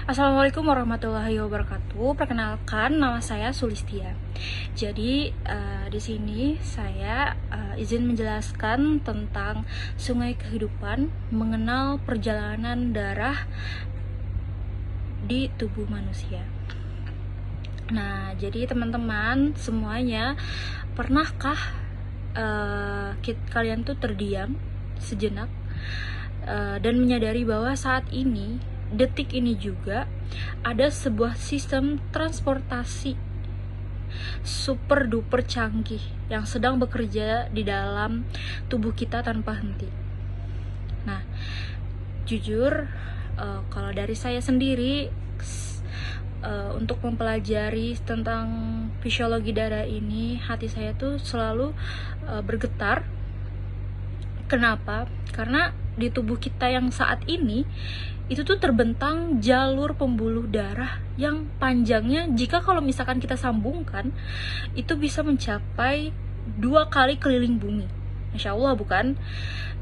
Assalamualaikum warahmatullahi wabarakatuh. Perkenalkan, nama saya Sulistia. Jadi di sini saya izin menjelaskan tentang sungai kehidupan, mengenal perjalanan darah di tubuh manusia. Nah, jadi teman-teman semuanya, pernahkah kalian tuh terdiam sejenak dan menyadari bahwa saat ini, detik ini juga ada sebuah sistem transportasi super duper canggih yang sedang bekerja di dalam tubuh kita tanpa henti. Nah, jujur kalau dari saya sendiri untuk mempelajari tentang fisiologi darah ini, hati saya tuh selalu bergetar. Kenapa? Karena di tubuh kita yang saat ini itu tuh terbentang jalur pembuluh darah yang panjangnya, jika kalau misalkan kita sambungkan, itu bisa mencapai 2 kali keliling bumi. Masya Allah, bukan?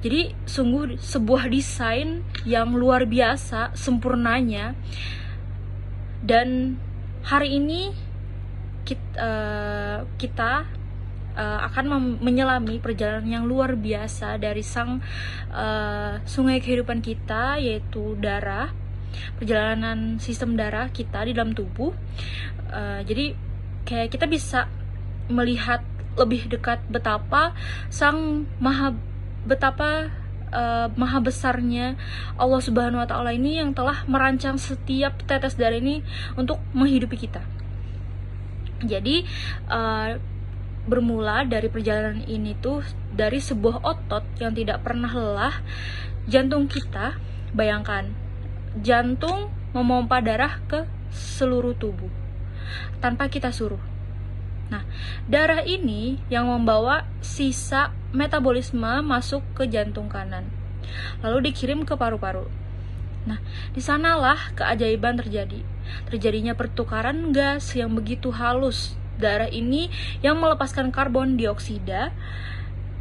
Jadi sungguh sebuah desain yang luar biasa sempurnanya. Dan hari ini kita akan menyelami perjalanan yang luar biasa dari sang sungai kehidupan kita, yaitu darah, perjalanan sistem darah kita di dalam tubuh. Jadi kayak kita bisa melihat lebih dekat betapa maha besarnya Allah Subhanahu wa Ta'ala ini yang telah merancang setiap tetes darah ini untuk menghidupi kita. Jadi bermula dari perjalanan ini tuh dari sebuah otot yang tidak pernah lelah, jantung kita. Bayangkan, jantung memompa darah ke seluruh tubuh tanpa kita suruh. Nah, darah ini yang membawa sisa metabolisme masuk ke jantung kanan, lalu dikirim ke paru-paru. Nah, disanalah keajaiban terjadinya pertukaran gas yang begitu halus. Darah ini yang melepaskan karbon dioksida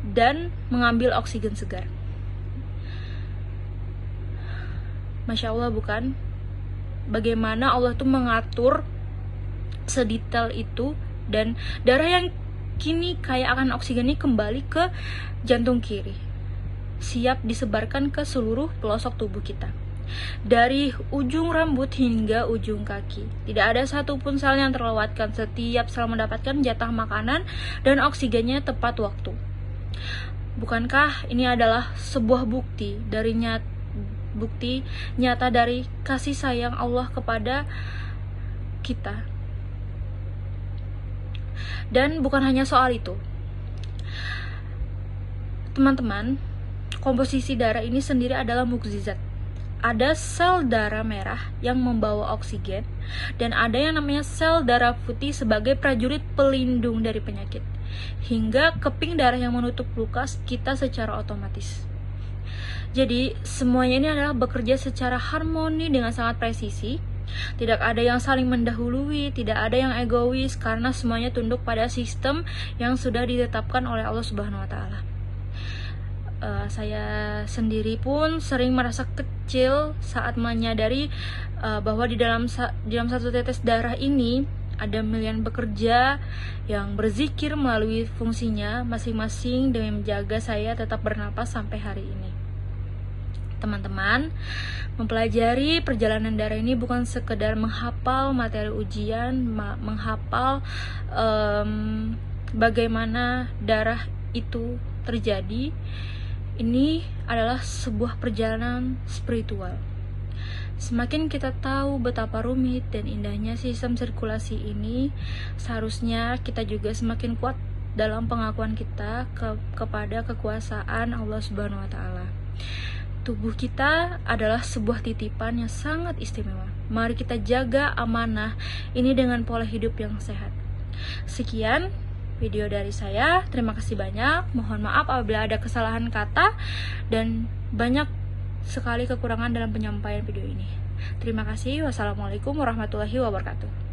dan mengambil oksigen segar. Masya Allah, bukan? Bagaimana Allah tuh mengatur sedetail itu, dan darah yang kini kaya akan oksigen ini kembali ke jantung kiri, siap disebarkan ke seluruh pelosok tubuh kita. Dari ujung rambut hingga ujung kaki, tidak ada satupun sel yang terlewatkan. Setiap sel mendapatkan jatah makanan dan oksigennya tepat waktu. Bukankah ini adalah sebuah bukti nyata dari kasih sayang Allah kepada kita? Dan bukan hanya soal itu, teman-teman, komposisi darah ini sendiri adalah mukjizat. Ada sel darah merah yang membawa oksigen, dan ada yang namanya sel darah putih sebagai prajurit pelindung dari penyakit, hingga keping darah yang menutup luka kita secara otomatis. Jadi semuanya ini adalah bekerja secara harmoni dengan sangat presisi. Tidak ada yang saling mendahului, tidak ada yang egois, karena semuanya tunduk pada sistem yang sudah ditetapkan oleh Allah Subhanahu wa Ta'ala. Saya sendiri pun sering merasa kecil saat menyadari bahwa di dalam satu tetes darah ini ada miliaran bekerja yang berzikir melalui fungsinya masing-masing demi menjaga saya tetap bernapas sampai hari ini. Teman-teman, mempelajari perjalanan darah ini bukan sekedar menghafal materi ujian, menghafal bagaimana darah itu terjadi. Ini adalah sebuah perjalanan spiritual. Semakin kita tahu betapa rumit dan indahnya sistem sirkulasi ini, seharusnya kita juga semakin kuat dalam pengakuan kita kepada kekuasaan Allah Subhanahu wa Ta'ala. Tubuh kita adalah sebuah titipan yang sangat istimewa. Mari kita jaga amanah ini dengan pola hidup yang sehat. Sekian video dari saya. Terima kasih banyak. Mohon maaf apabila ada kesalahan kata dan banyak sekali kekurangan dalam penyampaian video ini. Terima kasih. Wassalamualaikum warahmatullahi wabarakatuh.